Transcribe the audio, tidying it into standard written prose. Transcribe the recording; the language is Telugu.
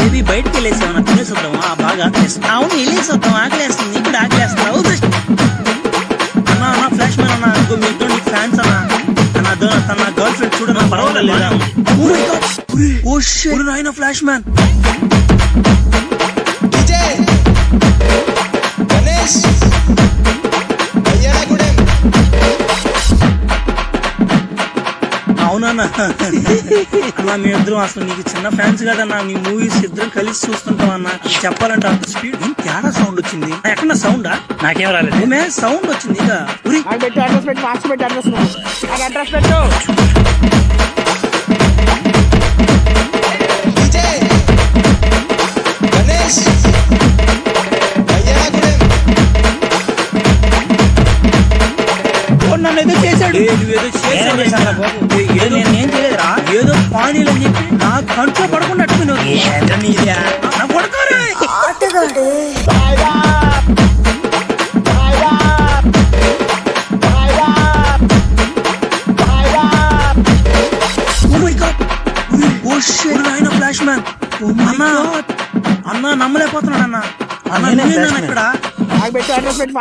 బేబీ బయటకు వెళ్ళేసామన్నా తినేసి వద్దామా? బాగా ఆకలేస్తుంది. అవును వెళ్ళేసి వద్దాం, ఆకలేస్తుంది. ఇప్పుడు ఆకలేస్తుంది. అన్నా అన్న ఫ్లాష్ మ్యాన్ అన్న, ఇంకో మీ ఇద్దరు నీకు ఫ్యాన్స్ అన్నా. తన గర్ల్ ఫ్రెండ్ చూడన్నా పర్వాలేదు. ఓ షిట్ నాయనా ఫ్లాష్ మ్యాన్. అవునన్నా అన్నా మేమిద్దరం అసలు నీకు చిన్న ఫ్యాన్స్ కదన్నా. నీ మూవీస్ ఇద్దరం కలిసి చూస్తుంటాం అన్న. చెప్పాలంటే అంత స్పీడ్ తేడా సౌండ్ వచ్చింది. ఎక్కడ సౌండా? నాకేం రాలేదు. సౌండ్ వచ్చింది. ఇక అడ్రస్ పెట్టు. నన్ను ఏదో చేశాడు. ఏదో నేనేం చేయలేదురా. ఏదో పానీలు అని చెప్పి నా కంట్లో పడకుండా ఫ్లాష్ మ్యాన్ అన్నా నమ్మలేకపోతున్నాడు అన్న. అన్న ఇక్కడ అడ్రస్ పెట్టి